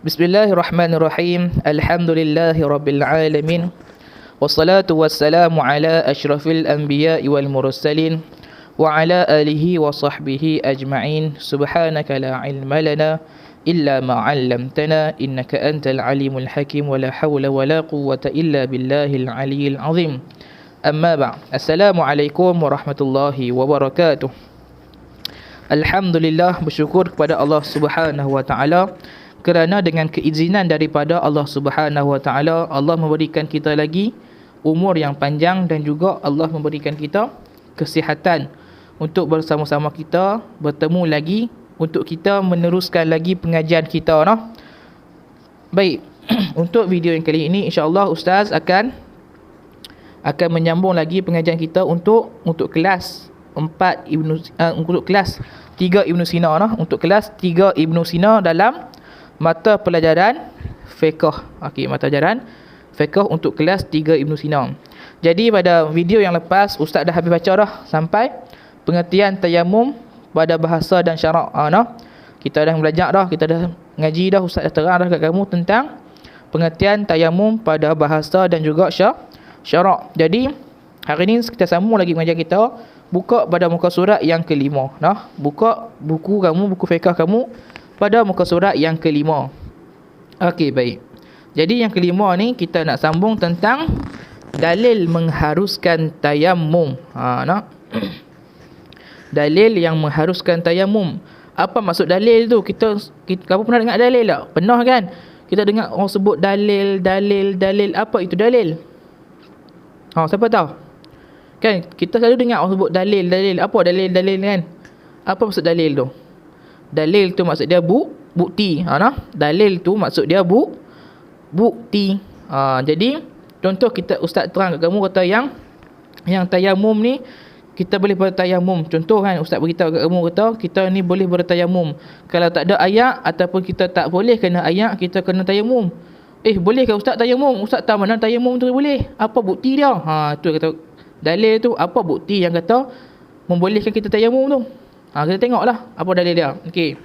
Bismillahirrahmanirrahim. Alhamdulillahirabbil alamin. Wassalatu wassalamu ala asyrafil anbiya'i wal mursalin wa ala alihi wa sahbihi ajma'in. Subhanaka la ilma lana illa ma 'allamtana innaka antal alimul hakim wa la hawla wa la quwwata illa billahil aliyyil azim. Amma ba'd. Assalamualaikum warahmatullahi wabarakatuh. Alhamdulillah, bersyukur kepada Allah Subhanahu wa taala kerana dengan keizinan daripada Allah Subhanahu wa taala, Allah memberikan kita lagi umur yang panjang dan juga Allah memberikan kita kesihatan untuk bersama-sama kita bertemu lagi untuk kita meneruskan lagi pengajian kita noh. Baik, untuk video yang kali ini insya-Allah ustaz akan menyambung lagi pengajian kita untuk kelas 4 untuk kelas 3 Ibn Sina noh, untuk kelas 3 Ibn Sina dalam mata pelajaran fiqh. Okey, mata pelajaran fiqh untuk kelas 3 Ibn Sina. Jadi pada video yang lepas ustaz dah habis baca dah sampai pengertian tayamum pada bahasa dan syarak. Kita dah belajar dah, kita dah ngaji dah, ustaz dah terang dah kat kamu tentang pengertian tayamum pada bahasa dan juga syarak. Jadi hari ni kita sambung lagi pengajian kita. Buka pada muka surat yang kelima. Buka buku kamu, buku fiqh kamu pada muka surat yang kelima. Okey, baik. Jadi yang kelima ni kita nak sambung tentang dalil mengharuskan tayamum. Dalil yang mengharuskan tayamum. Apa maksud dalil tu? Kita kamu pernah dengar dalil tak? Pernah kan? Kita dengar orang sebut dalil. Apa itu dalil? Siapa tahu? Kan kita selalu dengar orang sebut dalil. Apa dalil kan? Apa maksud dalil tu? Dalil tu maksud dia bukti. Dalil tu maksud dia bukti. Jadi contoh kita ustaz terang kat kamu kata yang tayamum ni kita boleh bertayamum. Contoh kan ustaz beritahu kat kamu kata kita ni boleh bertayamum. Kalau tak ada ayat ataupun kita tak boleh kena ayat, kita kena tayamum. Boleh ke ustaz tayamum? Ustaz tahu mana tayamum tu boleh? Apa bukti dia? Tu kata dalil tu, apa bukti yang kata membolehkan kita tayamum tu? Kita tengoklah apa dalil dia. Okey,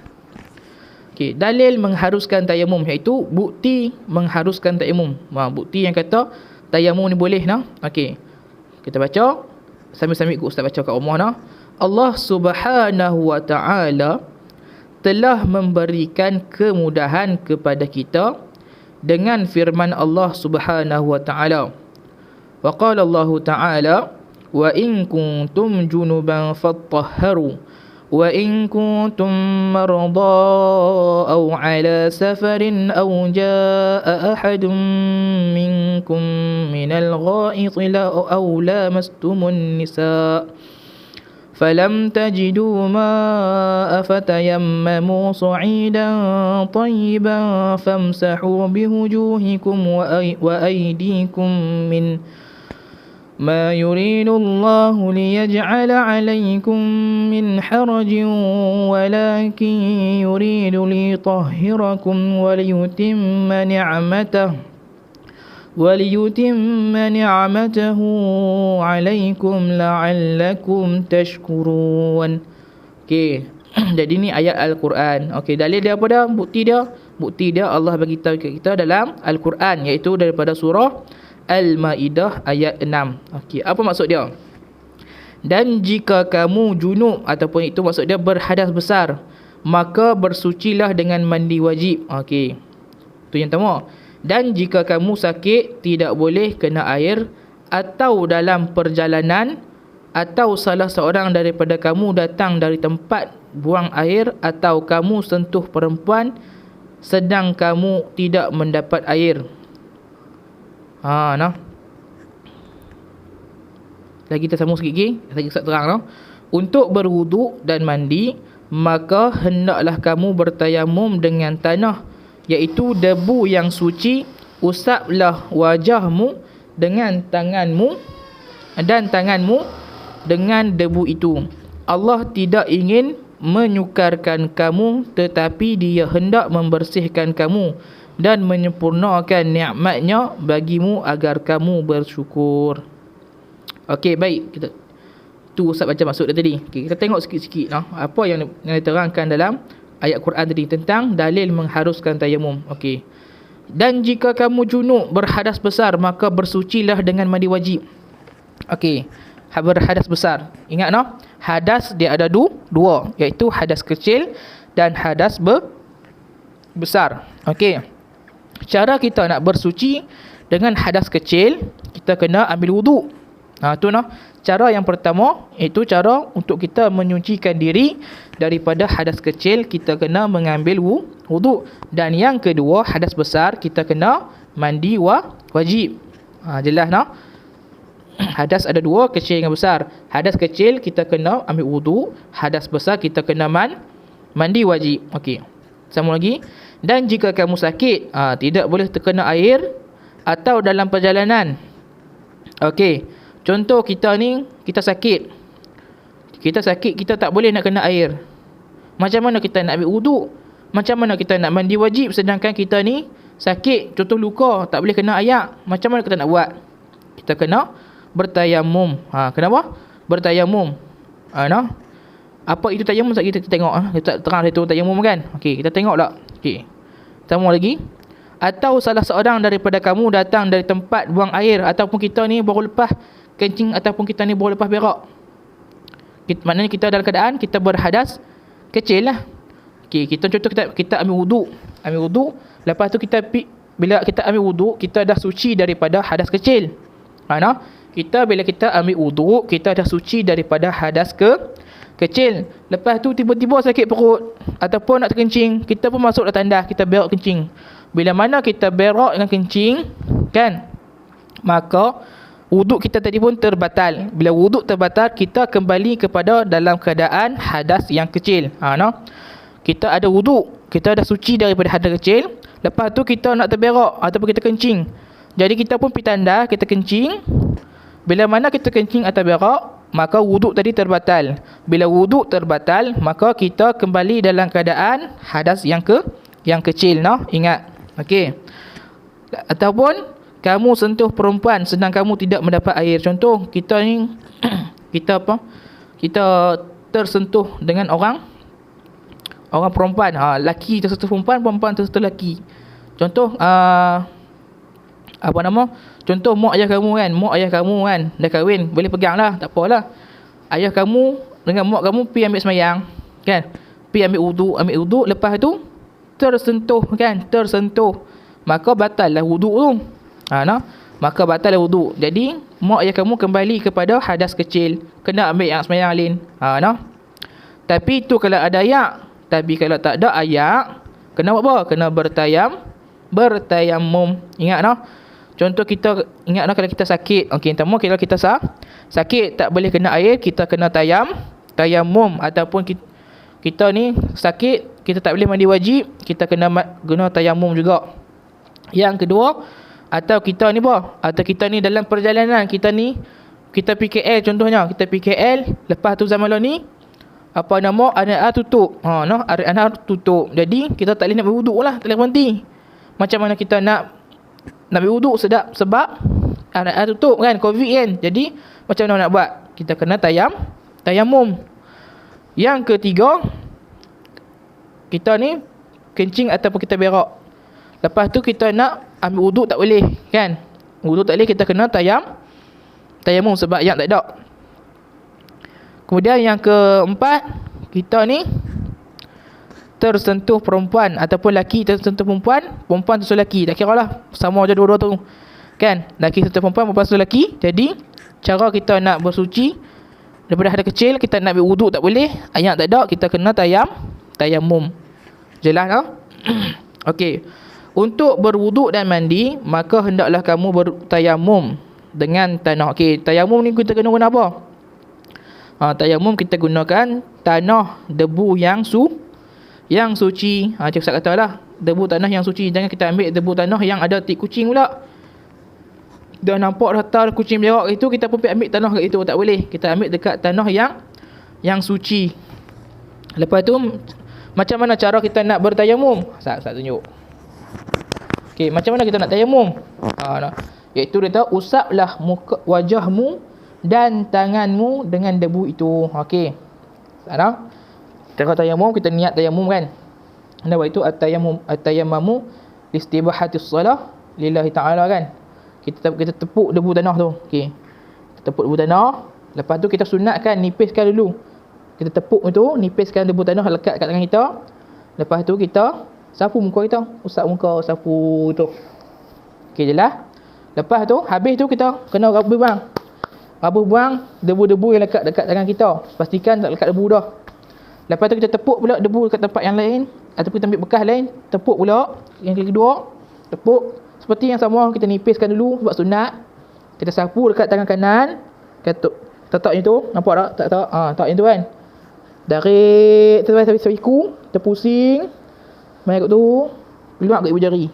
dalil mengharuskan tayamum iaitu bukti mengharuskan tayamum. Bukti yang kata tayamum ni boleh Okey. Kita baca sambil-sambil ikut ustaz baca kat rumah Allah Subhanahu wa taala telah memberikan kemudahan kepada kita dengan firman Allah Subhanahu wa taala. Wa qala Allah taala wa in kuntum junuban fattahharu وإن كنتم مرضى أو على سفر أو جاء أحد منكم من الغائط أو لامستم النساء فلم تجدوا ماء فتيمموا صعيدا طيبا فامسحوا بوجوهكم وأيديكم منه ما يريد الله ليجعل عليكم من حرج ولكن يريد ليطهركم وليتم نعمته عليكم لعلكم تشكرون. Okey. Jadi ni ayat Al-Quran. Okey, dalil dia apa dah? Bukti dia Allah bagi tahu kat kita dalam Al-Quran, iaitu daripada surah Al-Maidah ayat 6. Okey, apa maksud dia? Dan jika kamu junub ataupun itu maksud dia berhadas besar, maka bersucilah dengan mandi wajib. Okey. Tu yang pertama. Dan jika kamu sakit tidak boleh kena air atau dalam perjalanan atau salah seorang daripada kamu datang dari tempat buang air atau kamu sentuh perempuan sedang kamu tidak mendapat air. Lagi kita sambung sikit lagi. Saya kisah terang Untuk berwuduk dan mandi, maka hendaklah kamu bertayamum dengan tanah, iaitu debu yang suci. Usaplah wajahmu dengan tanganmu dan tanganmu dengan debu itu. Allah tidak ingin menyukarkan kamu, tetapi Dia hendak membersihkan kamu dan menyempurnakan nikmatnya bagimu agar kamu bersyukur. Okey, baik. Kita tu ustaz baca maksud dia tadi. Okey, kita tengok sikit-sikit apa yang diterangkan dalam ayat Quran tadi tentang dalil mengharuskan tayamum. Okey. Dan jika kamu junub berhadas besar, maka bersucilah dengan mandi wajib. Okey. Berhadas besar. Ingat no? Hadas dia ada dua, iaitu hadas kecil dan hadas besar. Okey. Cara kita nak bersuci dengan hadas kecil, kita kena ambil wuduk. Tu no. Cara yang pertama, iaitu cara untuk kita menyucikan diri daripada hadas kecil, kita kena mengambil wuduk. Dan yang kedua, hadas besar, kita kena mandi wajib. Jelas no? Hadas ada dua, kecil dengan besar. Hadas kecil kita kena ambil wuduk, hadas besar kita kena mandi wajib. Okey. Sama lagi. Dan jika kamu sakit, tidak boleh terkena air atau dalam perjalanan. Okey. Contoh kita ni, kita sakit. Kita tak boleh nak kena air. Macam mana kita nak ambil wuduk? Macam mana kita nak mandi wajib sedangkan kita ni sakit, contoh luka, tak boleh kena air? Macam mana kita nak buat? Kita kena bertayamum. Kenapa? Bertayamum. No? Apa itu tayamum? Kita tengok. Kita terang itu tayamum kan? Okey, kita tengok tak? Okey. Tambah lagi. Atau salah seorang daripada kamu datang dari tempat buang air, ataupun kita ni baru lepas kencing, ataupun kita ni baru lepas berak. Maknanya kita dalam keadaan kita berhadas kecil lah. Okey, kita contoh kita ambil wuduk. Lepas tu bila kita ambil wuduk, kita dah suci daripada hadas kecil. Mana? Bila kita ambil wuduk, kita dah suci daripada hadas kecil. Lepas tu tiba-tiba sakit perut ataupun nak terkencing, kita pun masuk dah tandas, kita berak kencing. Bila mana kita berak dengan kencing, kan? Maka wuduk kita tadi pun terbatal. Bila wuduk terbatal, kita kembali kepada dalam keadaan hadas yang kecil. No? Kita ada wuduk, kita dah suci daripada hadas kecil. Lepas tu kita nak terberak ataupun kita kencing. Jadi kita pun pergi tandas, kita kencing. Bila mana kita kencing atau berak, maka wuduk tadi terbatal. Bila wuduk terbatal, maka kita kembali dalam keadaan hadas yang kecil. No? Ingat. Okey. Ataupun kamu sentuh perempuan sedang kamu tidak mendapat air. Contoh kita ni kita tersentuh dengan orang perempuan. Laki tersentuh perempuan, perempuan tersentuh laki. Contoh Contoh mak ayah kamu kan dah kahwin, boleh pegang lah, tak apalah. Ayah kamu dengan mak kamu pergi ambil semayang, kan? Pergi ambil wuduk, lepas tu tersentuh, maka batal lah wuduk tu. No? Maka batal lah wuduk. Jadi mak ayah kamu kembali kepada hadas kecil, kena ambil yang semayang lain. No? Tapi tu kalau ada ayak. Tapi kalau tak ada ayak, kena buat apa? Kena bertayamum. Ingat no? Contoh kita ingat no, kalau kita sakit. Okey, kalau kita sakit tak boleh kena air, kita kena tayamum. Ataupun kita ni sakit, kita tak boleh mandi wajib, kita kena guna tayamum juga. Yang kedua, atau kita ni dalam perjalanan, kita pergi KL contohnya, kita pergi KL, lepas tu zaman ni area tutup. Area tutup. Jadi kita tak boleh nak berwuduk lah, tak boleh berhenti. Macam mana kita nak berwuduk sebab area tutup kan, Covid kan. Jadi macam mana nak buat? Kita kena tayamum. Yang ketiga, kita ni kencing ataupun kita berak. Lepas tu kita nak ambil wuduk, tak boleh kan? Wuduk tak boleh, kita kena tayamum sebab yang tak ada. Kemudian yang keempat, kita ni tersentuh perempuan ataupun laki tersentuh perempuan tersentuh laki, tak kira lah, sama je dua-dua tu kan. Laki tersentuh perempuan tersentuh laki. Jadi cara kita nak bersuci daripada hadas kecil, kita nak ambil wuduk tak boleh, ayat tak ada, kita kena tayamum. Jelas tak? Okey. Untuk berwuduk dan mandi, maka hendaklah kamu bertayamum dengan tanah. Okey, tayamum ni kita kena guna apa? Tayamum kita gunakan tanah debu yang suci. Cik Ustaz kata lah, debu tanah yang suci. Jangan kita ambil debu tanah yang ada tik kucing pula. Dah nampak rata kucing berak itu, kita pun pergi ambil tanah kat itu, tak boleh. Kita ambil dekat tanah yang suci. Lepas tu, macam mana cara kita nak bertayamum? Ustaz tunjuk. Okey, macam mana kita nak tayamum? Iaitu dia tahu, usaplah wajahmu dan tanganmu dengan debu itu. Okey. Cara tayamum, kita niat tayamum kan. Nama itu at-tayammamu listibahatis salah lillahi ta'ala kan. Kita tepuk debu tanah tu. Okey. Kita tepuk debu tanah, lepas tu kita sunatkan nipiskan dulu. Kita tepuk itu, nipiskan debu tanah lekat kat tangan kita. Lepas tu kita sapu muka kita, usap muka, sapu tu. Okey jelas. Lepas tu habis tu kita kena Rabu buang debu-debu yang lekat dekat tangan kita. Pastikan tak lekat debu dah. Lepas tu kita tepuk pula debu dekat tempat yang lain, ataupun kita ambil bekas lain, tepuk pula. Yang kedua, tepuk seperti yang sama, kita nipiskan dulu sebab sunat. Kita sapu dekat tangan kanan. Tak yang tu, nampak tak? Tak yang tu kan. Tarik sampai siku, terpusing. Mai kat tu, keluar kat ibu jari.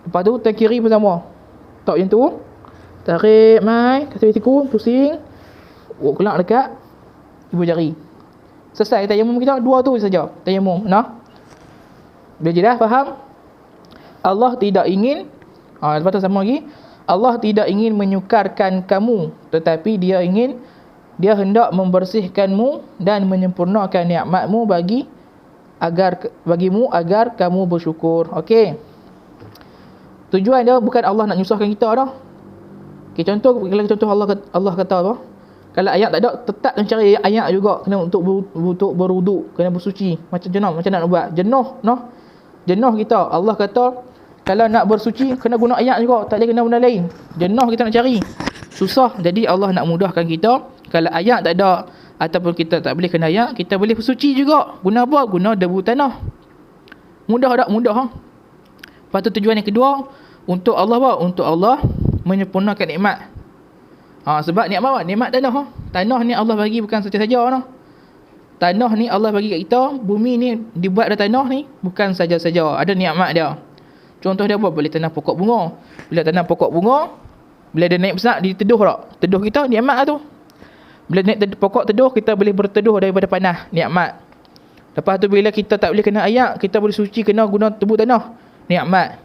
Lepas tu tangan kiri pun sama. Tak yang tu. Tarik mai sampai siku, pusing. Keluar dekat ibu jari. Selesai tayamum kita, dua tu saja tayamum. Nah. Dah jelas, faham? Allah tidak ingin lepas tu sama lagi, Allah tidak ingin menyukarkan kamu, tetapi dia hendak membersihkanmu dan menyempurnakan nikmatmu bagimu agar kamu bersyukur. Okey. Tujuan dia bukan Allah nak nyusahkan kita dah. Okey, contoh Allah kata apa? Kalau ayat tak ada, tetap mencari ayat juga, kena untuk berwuduk, kena bersuci. Macam nak buat jenuh kita. Allah kata kalau nak bersuci kena guna ayat juga, tak boleh kena benda lain. Jenuh kita nak cari, susah. Jadi Allah nak mudahkan kita. Kalau ayat tak ada ataupun kita tak boleh kena ayat, kita boleh bersuci juga. Guna apa? Guna debu tanah. Mudah tak? Mudah. Lepas tu tujuan yang kedua, untuk Allah apa? Untuk Allah menyempurnakan nikmat. Sebab nikmat apa? Nikmat tanah. Tanah ni Allah bagi bukan saja-saja. Tanah ni Allah bagi kat kita. Bumi ni dibuat dari tanah ni bukan saja-saja, ada nikmat dia. Contoh dia apa? Boleh tanam pokok bunga. Bila tanam pokok bunga, bila dia naik besar, diteduh tak? Teduh kita, nikmat lah tu. Bila naik pokok teduh, kita boleh berteduh daripada panas, nikmat. Lepas tu bila kita tak boleh kena ayak, kita boleh suci kena guna tebu tanah, nikmat.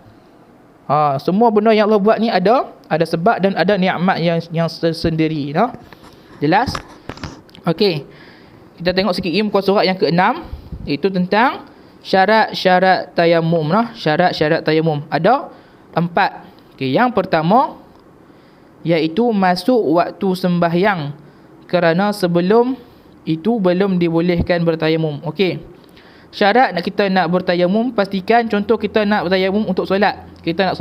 Semua benda yang Allah buat ni ada sebab dan ada nikmat yang sendiri. Jelas? Okey. Kita tengok sikit muka surat yang ke-6, iaitu tentang syarat-syarat tayamum. Syarat-syarat tayamum ada 4. Okey, yang pertama iaitu masuk waktu sembahyang, kerana sebelum itu belum dibolehkan bertayamum. Okey. Syarat kita nak bertayamum, pastikan contoh kita nak bertayamum untuk solat. Kita nak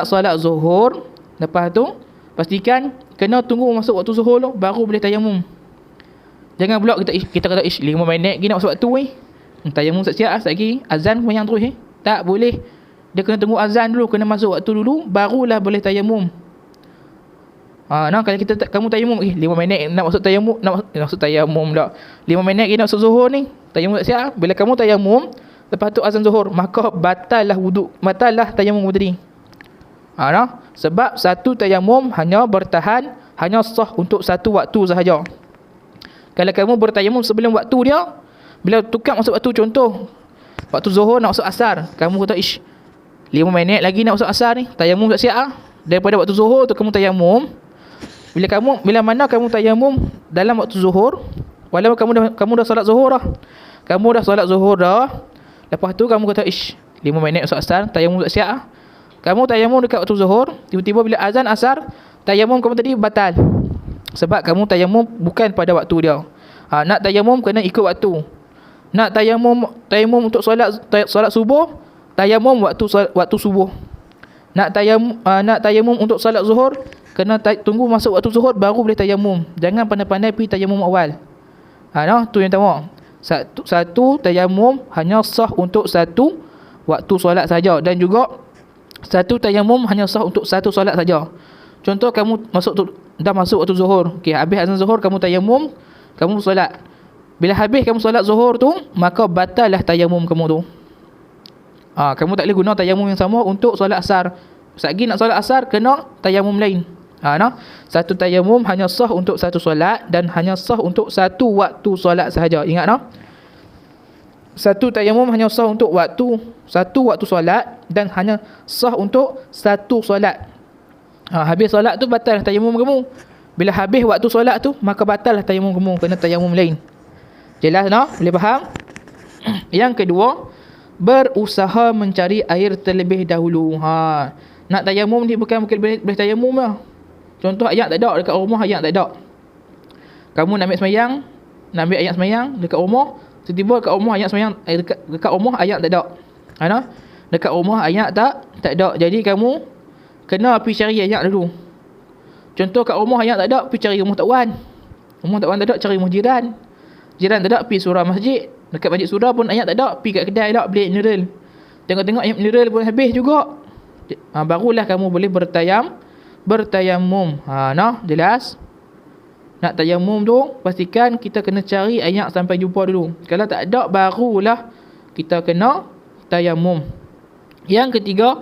solat Zuhur. Lepas tu pastikan kena tunggu masuk waktu Zuhur tu baru boleh tayamum. Jangan pula kita kata 5 minit lagi nak masuk waktu ni. Tayamum siap-siap lagi, azan pun yang terus tak boleh. Dia kena tunggu azan dulu, kena masuk waktu dulu barulah boleh tayamum. Kalau kamu tayamum 5 minit nak masuk tayamum, nak masuk tayamum dah. 5 minit lagi nak masuk Zuhur ni, tayamum siap. Bila kamu tayamum lepas tu azan Zuhur, maka batallah wuduk, batallah tayamum tadi. Sebab satu tayamum hanya sah untuk satu waktu sahaja. Kalau kamu bertayamum sebelum waktu dia, bila tukar masuk waktu, contoh waktu Zuhur nak masuk asar, kamu kata 5 minit lagi nak masuk asar ni, tayamum siap. Daripada waktu Zuhur tu kamu tayamum. Bila mana kamu tayamum dalam waktu Zuhur, walaupun kamu dah solat Zuhur dah. Lepas tu kamu kata 5 minit masuk asar, tayamum siap. Kamu tayamum dekat waktu Zuhur, tiba-tiba bila azan asar, tayamum kamu tadi batal. Sebab kamu tayamum bukan pada waktu dia. Nak tayamum kena ikut waktu. Nak tayamum untuk solat subuh, tayamum waktu subuh. Nak tayamum untuk solat Zuhur, kena tunggu masuk waktu Zuhur baru boleh tayamum. Jangan pandai-pandai pergi tayamum awal. Tu yang pertama. Satu tayamum hanya sah untuk satu waktu solat saja, dan juga satu tayamum hanya sah untuk satu solat saja. Contoh kamu dah masuk waktu Zuhur. Okey, habis azan Zuhur kamu tayamum, kamu solat. Bila habis kamu solat Zuhur tu, maka batallah tayamum kamu tu. Kamu tak boleh guna tayamum yang sama untuk solat asar. Lagi nak solat asar kena tayamum lain. Satu tayamum hanya sah untuk satu solat dan hanya sah untuk satu waktu solat sahaja. Ingat satu tayamum hanya sah untuk satu waktu solat dan hanya sah untuk satu solat. Habis solat tu batal tayamum kamu. Bila habis waktu solat tu, maka batal tayamum kamu, kena tayamum lain. Jelas Boleh faham? Yang kedua, berusaha mencari air terlebih dahulu. Nak tayamum ni bukan boleh tayamum lah. Contoh ayat tak ada dekat rumah, ayat tak ada. Kamu nak ambil semayang, nak ambil ayat semayang dekat rumah, tiba-tiba dekat rumah ayat semayang, dekat rumah ayat tak ada. Dekat rumah ayat tak ada. Jadi kamu kena pergi cari ayat dulu. Contoh kat rumah ayat tak ada, pergi cari rumah tok wan. Rumah tok wan tak ada, cari rumah jiran. Jiran tak ada, pergi surau masjid. Dekat masjid surau pun ayat tak ada, pergi kat kedai lah beli mineral. Tengok-tengok ayat mineral pun habis juga. Barulah kamu boleh bertayamum. Jelas? Nak tayamum tu, pastikan kita kena cari ayat sampai jumpa dulu. Kalau tak ada, barulah kita kena tayamum. Yang ketiga,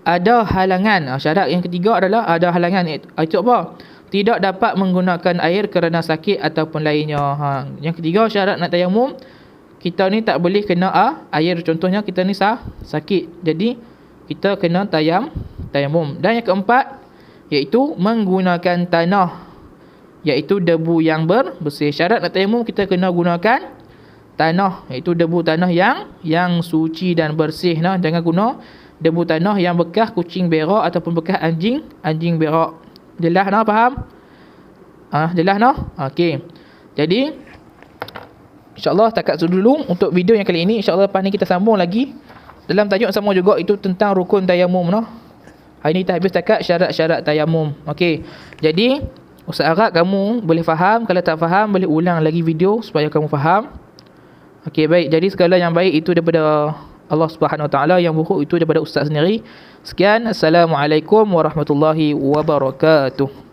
ada halangan. Syarat yang ketiga adalah ada halangan. Itu apa? Tidak dapat menggunakan air kerana sakit ataupun lainnya. Yang ketiga, syarat nak tayamum, kita ni tak boleh kena air. Contohnya kita ni sakit. Jadi kita kena tayamum. Dan yang keempat, iaitu menggunakan tanah, iaitu debu yang bersih. Syarat nak tayamum, kita kena gunakan tanah, iaitu debu tanah yang suci dan bersih. Jangan guna debu tanah yang bekas kucing berak ataupun bekas anjing berak. Jelas faham? Jelas okey. Jadi insya-Allah takat dulu untuk video yang kali ini. Insya-Allah lepas ni kita sambung lagi dalam tajuk sama juga, itu tentang rukun tayamum. Hari ni kita habis takat syarat-syarat tayamum. Okey. Jadi Ustaz harap kamu boleh faham. Kalau tak faham, boleh ulang lagi video supaya kamu faham. Okey, baik. Jadi segala yang baik itu daripada Allah Subhanahu Wa Taala, yang buruk itu daripada Ustaz sendiri. Sekian. Assalamualaikum warahmatullahi wabarakatuh.